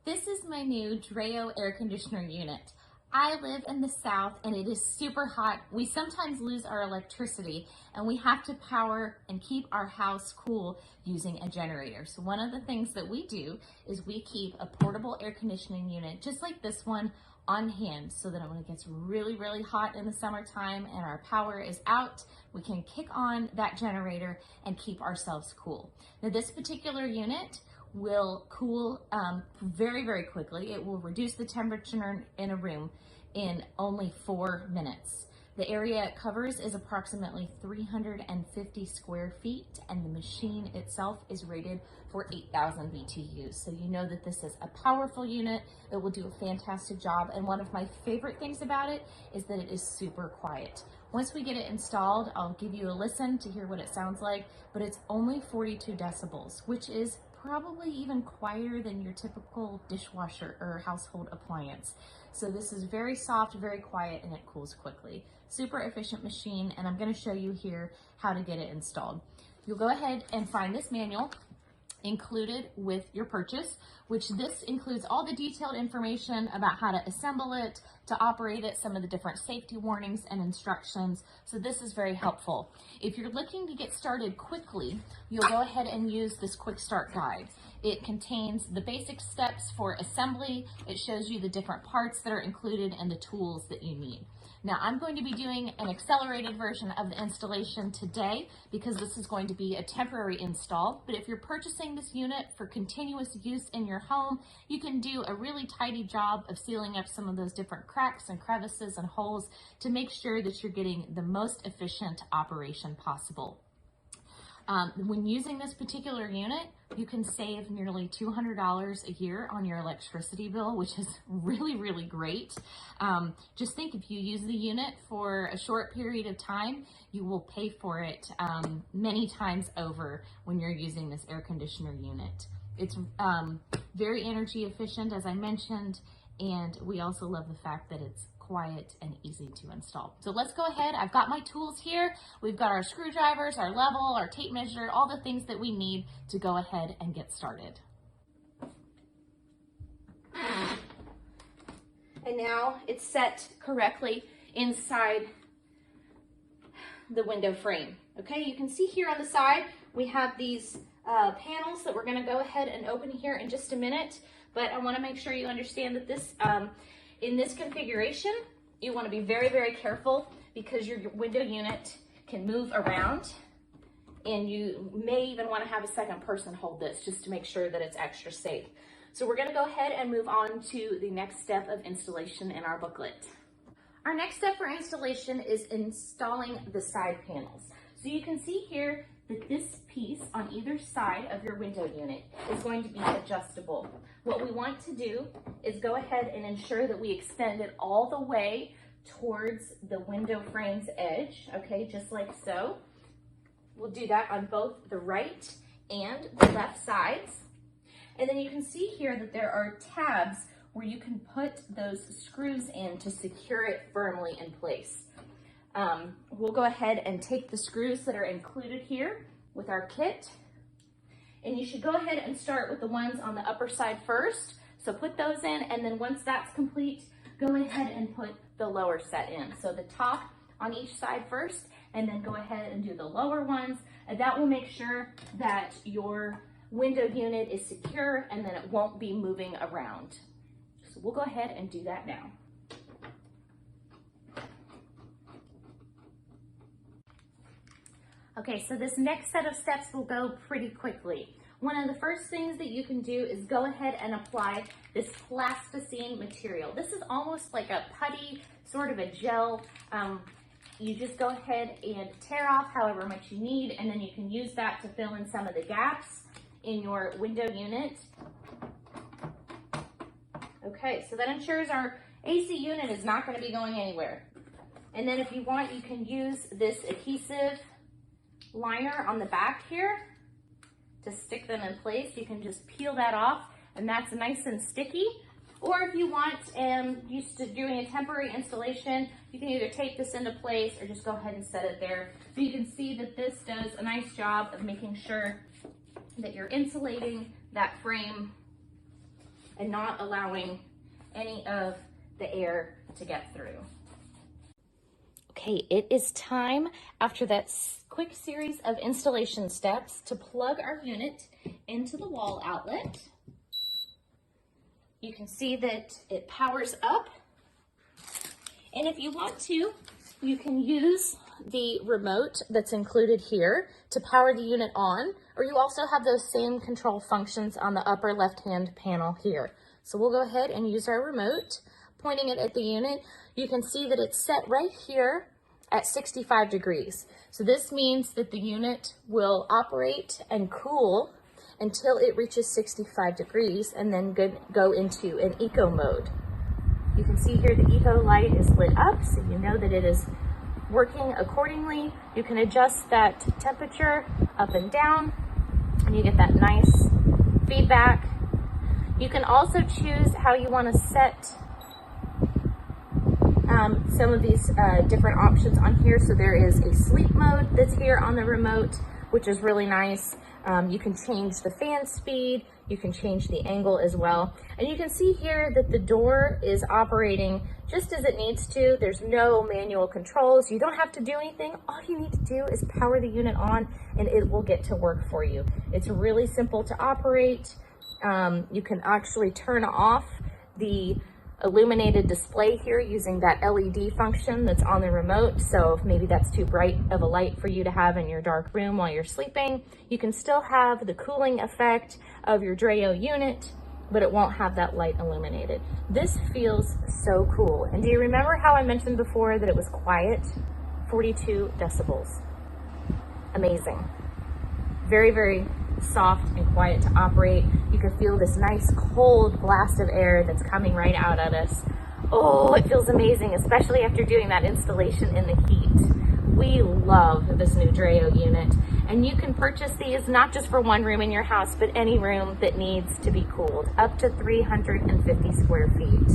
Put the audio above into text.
This is my new Dreo air conditioner unit. I live in the South and it is super hot. We sometimes lose our electricity and we have to power and keep our house cool using a generator. So one of the things that we do is we keep a portable air conditioning unit just like this one on hand so that when it gets really, really hot in the summertime and our power is out, we can kick on that generator and keep ourselves cool. Now this particular unit will cool very, very quickly. It will reduce the temperature in a room in only 4 minutes. The area it covers is approximately 350 square feet and the machine itself is rated for 8,000 BTUs. So you know that this is a powerful unit. It will do a fantastic job. And one of my favorite things about it is that it is super quiet. Once we get it installed, I'll give you a listen to hear what it sounds like, but it's only 42 decibels, which is probably even quieter than your typical dishwasher or household appliance. So this is very soft, very quiet, and it cools quickly. Super efficient machine, and I'm going to show you here how to get it installed. You'll go ahead and find this manual included with your purchase, which this includes all the detailed information about how to assemble it, to operate it, some of the different safety warnings and instructions. So this is very helpful. If you're looking to get started quickly, you'll go ahead and use this quick start guide. It contains the basic steps for assembly. It shows you the different parts that are included and the tools that you need. Now I'm going to be doing an accelerated version of the installation today because this is going to be a temporary install, but if you're purchasing this unit for continuous use in your home, you can do a really tidy job of sealing up some of those different cracks and crevices and holes to make sure that you're getting the most efficient operation possible. When using this particular unit, you can save nearly $200 a year on your electricity bill, which is really, really great. Just think, if you use the unit for a short period of time, you will pay for it many times over when you're using this air conditioner unit. It's very energy efficient, as I mentioned, and we also love the fact that it's quiet and easy to install. So let's go ahead. I've got my tools here. We've got our screwdrivers, our level, our tape measure, all the things that we need to go ahead and get started. And now it's set correctly inside the window frame. Okay, you can see here on the side, we have these panels that we're gonna go ahead and open here in just a minute, but I wanna make sure you understand that this, in this configuration, you want to be very, very careful because your window unit can move around and you may even want to have a second person hold this just to make sure that it's extra safe. So we're going to go ahead and move on to the next step of installation in our booklet. Our next step for installation is installing the side panels. So you can see here that this piece on either side of your window unit is going to be adjustable. What we want to do is go ahead and ensure that we extend it all the way towards the window frame's edge, okay, just like so. We'll do that on both the right and the left sides. And then you can see here that there are tabs where you can put those screws in to secure it firmly in place. We'll go ahead and take the screws that are included here with our kit. And you should go ahead and start with the ones on the upper side first. So put those in, and then once that's complete, go ahead and put the lower set in. So the top on each side first, and then go ahead and do the lower ones. And that will make sure that your window unit is secure and then it won't be moving around. So we'll go ahead and do that now. Okay, so this next set of steps will go pretty quickly. One of the first things that you can do is go ahead and apply this plasticine material. This is almost like a putty, sort of a gel. You just go ahead and tear off however much you need, and then you can use that to fill in some of the gaps in your window unit. Okay, so that ensures our AC unit is not going to be going anywhere. And then if you want, you can use this adhesive liner on the back here to stick them in place. You can just peel that off and that's nice and sticky. Or if you want, used to doing a temporary installation, you can either tape this into place or just go ahead and set it there. So you can see that this does a nice job of making sure that you're insulating that frame and not allowing any of the air to get through. Okay, it is time after that quick series of installation steps to plug our unit into the wall outlet. You can see that it powers up. And if you want to, you can use the remote that's included here to power the unit on, or you also have those same control functions on the upper left-hand panel here. So we'll go ahead and use our remote, pointing it at the unit. You can see that it's set right here at 65 degrees. So this means that the unit will operate and cool until it reaches 65 degrees and then go into an eco mode. You can see here the eco light is lit up, so you know that it is working accordingly. You can adjust that temperature up and down, and you get that nice feedback. You can also choose how you want to set some of these different options on here. So there is a sleep mode that's here on the remote, which is really nice. You can change the fan speed, you can change the angle as well. And you can see here that the door is operating just as it needs to. There's no manual controls. You don't have to do anything. All you need to do is power the unit on and it will get to work for you. It's really simple to operate. You can actually turn off the illuminated display here using that LED function that's on the remote. So if maybe that's too bright of a light for you to have in your dark room while you're sleeping, you can still have the cooling effect of your Dreo unit, but it won't have that light illuminated. This feels so cool. And do you remember how I mentioned before that it was quiet? 42 decibels. Amazing. Very, very soft and quiet to operate. You can feel this nice cold blast of air that's coming right out at us. Oh, it feels amazing, especially after doing that installation in the heat. We love this new Dreo unit, and you can purchase these not just for one room in your house, but any room that needs to be cooled, up to 350 square feet.